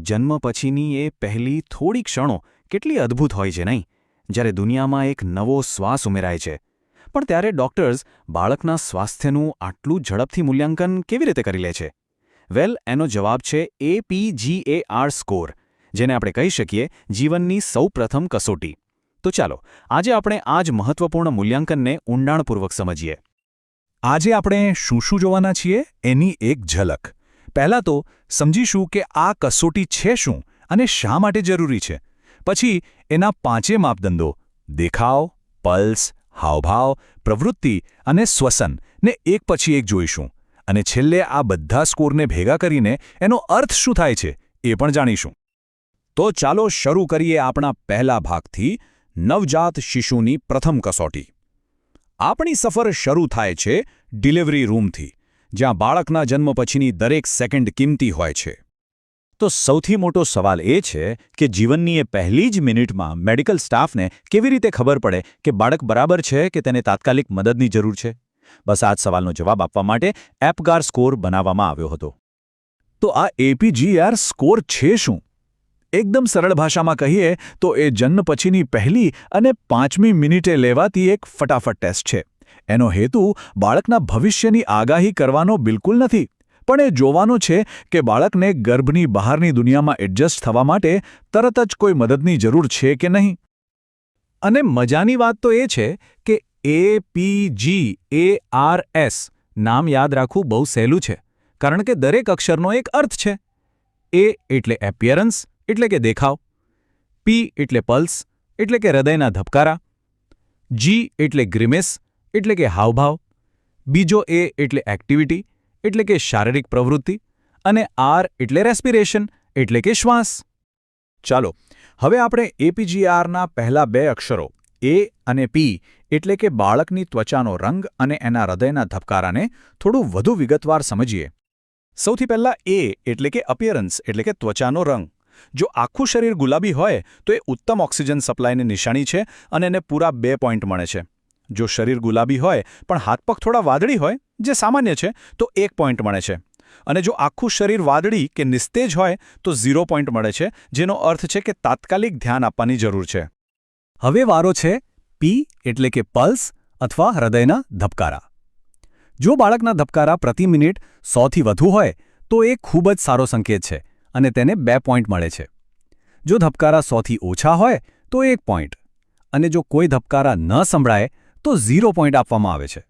જન્મ પછીની એ પહેલી થોડી ક્ષણો કેટલી અદ્ભુત હોય છે નહીં, જ્યારે દુનિયામાં એક નવો શ્વાસ ઉમેરાય છે. પણ ત્યારે ડોક્ટર્સ બાળકના સ્વાસ્થ્યનું આટલું ઝડપથી મૂલ્યાંકન કેવી રીતે કરી લે છે? વેલ, એનો જવાબ છે APGAR સ્કોર, જેને આપણે કહી શકીએ જીવનની સૌપ્રથમ કસોટી. તો ચાલો, આજે આપણે આ જ મહત્વપૂર્ણ મૂલ્યાંકનને ઊંડાણપૂર્વક સમજીએ. આજે આપણે શું શું જોવાના છીએ એની એક ઝલક. પહેલાં તો સમજીશું કે આ કસોટી છે શું અને શા માટે જરૂરી છે. પછી એના 5 માપદંડો દેખાવ, પલ્સ, હાવભાવ, પ્રવૃત્તિ અને શ્વસન ને એક પછી એક જોઈશું. અને છેલ્લે આ બધા સ્કોરને ભેગા કરીને એનો અર્થ શું થાય છે એ પણ જાણીશું. તો ચાલો શરૂ કરીએ આપણા પહેલા ભાગથી, નવજાત શિશુની પ્રથમ કસોટી. આપણી સફર શરૂ થાય છે ડિલિવરી રૂમથી, જ્યાં બાળકના જન્મ પછીની દરેક સેકન્ડ કિંમતી હોય છે. તો સૌથી મોટો સવાલ એ છે કે જીવનની એ પહેલી જ મિનિટમાં મેડિકલ સ્ટાફને કેવી રીતે ખબર પડે કે બાળક બરાબર છે કે તેને તાત્કાલિક મદદની જરૂર છે? બસ આ જ સવાલનો જવાબ આપવા માટે એપગાર સ્કોર બનાવવામાં આવ્યો હતો. તો આ APGAR સ્કોર છે શું? એકદમ સરળ ભાષામાં કહીએ તો એ જન્મ પછીની પહેલી અને 5મી મિનિટે લેવાતી એક ફટાફટ ટેસ્ટ છે. એનો હેતુ બાળકના ભવિષ્યની આગાહી કરવાનો બિલકુલ નથી, પણ એ જોવાનો છે કે બાળકને ગર્ભની બહારની દુનિયામાં એડજસ્ટ થવા માટે તરત જ કોઈ મદદની જરૂર છે કે નહીં. અને મજાની વાત તો એ છે કે APGARS નામ યાદ રાખવું બહુ સહેલું છે, કારણ કે દરેક અક્ષરનો એક અર્થ છે. A એટલે એપિયરન્સ એટલે કે દેખાવ, P એટલે પલ્સ એટલે કે હૃદયના ધબકારા, G એટલે ગ્રીમેસ એટલે કે હાવભાવ, બીજો A એટલે એક્ટિવિટી એટલે કે શારીરિક પ્રવૃત્તિ, અને R એટલે રેસ્પિરેશન એટલે કે શ્વાસ. ચાલો, હવે આપણે APGARના પહેલા 2 અક્ષરો A અને P એટલે કે બાળકની ત્વચાનો રંગ અને એના હૃદયના ધબકારાને થોડું વધુ વિગતવાર સમજીએ. સૌથી પહેલા A એટલે કે અપિયરન્સ એટલે કે ત્વચાનો રંગ. જો આખું શરીર ગુલાબી હોય તો એ ઉત્તમ ઓક્સિજન સપ્લાયની નિશાની છે અને એને પૂરા 2 પોઈન્ટ મળે છે. જો શરીર ગુલાબી હોય પણ હાથપગ થોડા વાદળી હોય, જે સામાન્ય છે, તો 1 પોઈન્ટ મળે છે. અને જો આખું શરીર વાદળી કે નિસ્તેજ હોય તો 0 પોઈન્ટ મળે છે, જેનો અર્થ છે કે તાત્કાલિક ધ્યાન આપવાની જરૂર છે. હવે વારો છે P એટલે કે પલ્સ અથવા હૃદયના ધબકારા. જો બાળકના ધબકારા પ્રતિ મિનિટ 100થી વધુ હોય તો એ ખૂબ જ સારો સંકેત છે અને તેને 2 પોઈન્ટ મળે છે. જો ધબકારા 100થી ઓછા હોય તો 1 પોઈન્ટ, અને જો કોઈ ધબકારા ન સંભળાય તો 0 પોઈન્ટ આપવામાં આવે છે.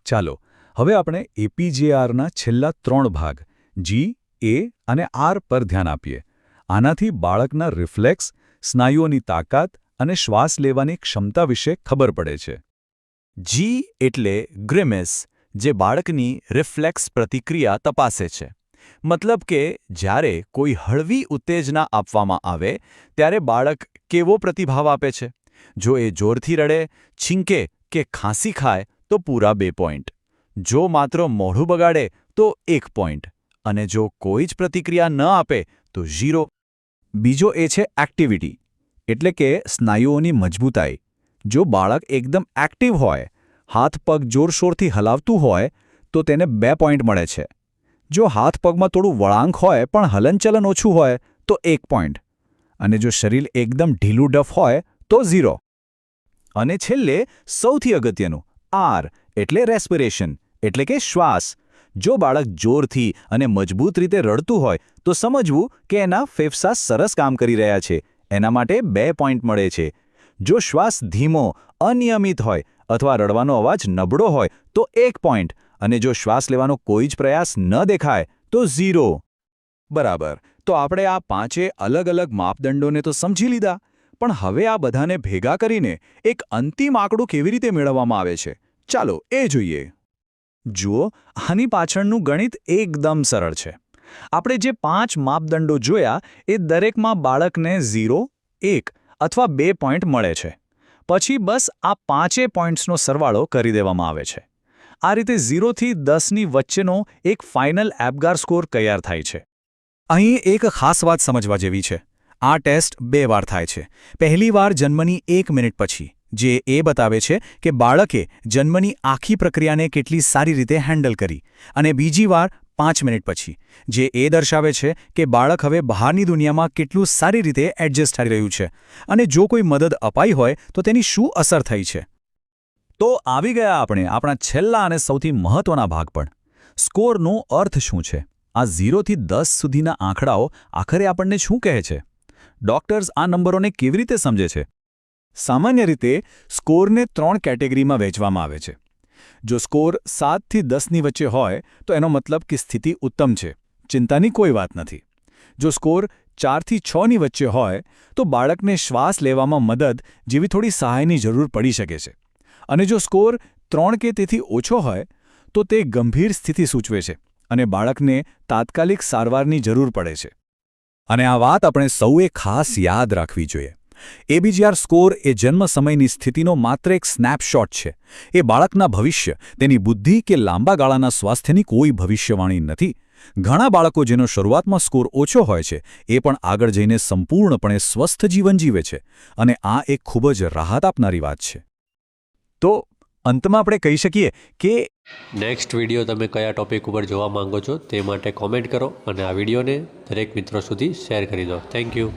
ચાલો, હવે આપણે APGARના છેલ્લા 3 ભાગ G, A અને R પર ધ્યાન આપીએ. આનાથી બાળકના રિફ્લેક્સ, સ્નાયુઓની તાકાત અને શ્વાસ લેવાની ક્ષમતા વિશે ખબર પડે છે. G એટલે ગ્રીમેસ, જે બાળકની રિફ્લેક્સ પ્રતિક્રિયા તપાસે છે. મતલબ કે જ્યારે કોઈ હળવી ઉત્તેજના આપવામાં આવે ત્યારે બાળક કેવો પ્રતિભાવ આપે છે. જો એ જોરથી રડે, છીંકે કે ખાંસી ખાય તો પૂરા 2 પોઈન્ટ. જો માત્ર મોઢું બગાડે તો 1 પોઈન્ટ. અને જો કોઈ જ પ્રતિક્રિયા ન આપે તો 0. બીજો એ છે એક્ટિવિટી એટલે કે સ્નાયુઓની મજબૂતાઈ. જો બાળક એકદમ એક્ટિવ હોય, હાથ પગ જોરશોરથી હલાવતું હોય તો તેને 2 પોઈન્ટ મળે છે. જો હાથ પગમાં થોડું વળાંક હોય પણ હલનચલન ઓછું હોય તો 1 પોઈન્ટ. અને જો શરીર એકદમ ઢીલું ડફ હોય તો 0. અને છેલ્લે સૌથી અગત્યનું R એટલે રેસ્પિરેશન એટલે કે શ્વાસ. જો બાળક જોરથી અને મજબૂત રીતે રડતું હોય તો સમજવું કે એના ફેફસા સરસ કામ કરી રહ્યા છે, એના માટે 2 પોઈન્ટ મળે છે. જો શ્વાસ ધીમો, અનિયમિત હોય અથવા રડવાનો અવાજ નબળો હોય તો 1 પોઈન્ટ, અને જો શ્વાસ લેવાનો કોઈ જ પ્રયાસ ન દેખાય તો 0. બરાબર, તો આપણે આ 5 અલગ અલગ માપદંડોને તો સમજી લીધા, પણ હવે આ બધાને ભેગા કરીને એક અંતિમ આંકડું કેવી રીતે મેળવવામાં આવે છે, ચાલો એ જોઈએ. જુઓ, આની પાછળનું ગણિત એકદમ સરળ છે. આપણે જે 5 માપદંડો જોયા એ દરેકમાં બાળકને 0, 1 અથવા 2 પોઈન્ટ મળે છે. પછી બસ આ 5 પોઈન્ટ્સનો સરવાળો કરી દેવામાં આવે છે. આ રીતે 0થી 10ની વચ્ચેનો એક ફાઇનલ એપગાર સ્કોર તૈયાર થાય છે. અહીં એક ખાસ વાત સમજવા જેવી છે. આ ટેસ્ટ 2 વાર થાય છે. પહેલી વાર જન્મની 1 મિનિટ પછી, જે એ બતાવે છે કે બાળકે જન્મની આખી પ્રક્રિયાને કેટલી સારી રીતે હેન્ડલ કરી, અને બીજી વાર 5 મિનિટ પછી, જે એ દર્શાવે છે કે બાળક હવે બહારની દુનિયામાં કેટલું સારી રીતે એડજસ્ટ થઈ રહ્યું છે અને જો કોઈ મદદ અપાઈ હોય તો તેની શું અસર થઈ છે. તો આવી ગયા આપણે આપણા છેલ્લા અને સૌથી મહત્વના ભાગ પર. સ્કોરનો અર્થ શું છે? આ 0 થી 10 સુધીના આંકડાઓ આખરે આપણને શું કહે છે? ડોક્ટર્સ આ નંબરોને કેવી રીતે સમજે છે? સામાન્ય રીતે સ્કોરને 3 કેટેગરીમાં વહેંચવામાં આવે છે. જો સ્કોર 7 થી 10ની વચ્ચે હોય તો એનો મતલબ કે સ્થિતિ ઉત્તમ છે, ચિંતાની કોઈ વાત નથી. જો સ્કોર 4 થી 6ની વચ્ચે હોય તો બાળકને શ્વાસ લેવામાં મદદ જેવી થોડી સહાયની જરૂર પડી શકે છે. અને જો સ્કોર 3 કે તેથી ઓછો હોય તો તે ગંભીર સ્થિતિ સૂચવે છે અને બાળકને તાત્કાલિક સારવારની જરૂર પડે છે. અને આ વાત આપણે સૌએ ખાસ યાદ રાખવી જોઈએ. એબીજીઆર સ્કોર એ જન્મ સમયની સ્થિતિનો માત્ર એક સ્નેપશોટ છે. એ બાળકના ભવિષ્ય, તેની બુદ્ધિ કે લાંબા ગાળાના સ્વાસ્થ્યની કોઈ ભવિષ્યવાણી નથી. ઘણા બાળકો જેનો શરૂઆતમાં સ્કોર ઓછો હોય છે એ પણ આગળ જઈને સંપૂર્ણપણે સ્વસ્થ જીવન જીવે છે. અને આ એક ખૂબ જ રાહત આપનારી વાત છે. તો અંતમાં આપણે કહી શકીએ કે નેક્સ્ટ વિડીયો તમે કયા ટૉપિક ઉપર જોવા માંગો છો તે માટે કોમેન્ટ કરો અને આ વિડીયોને દરેક મિત્રો સુધી શેર કરી દો. Thank you.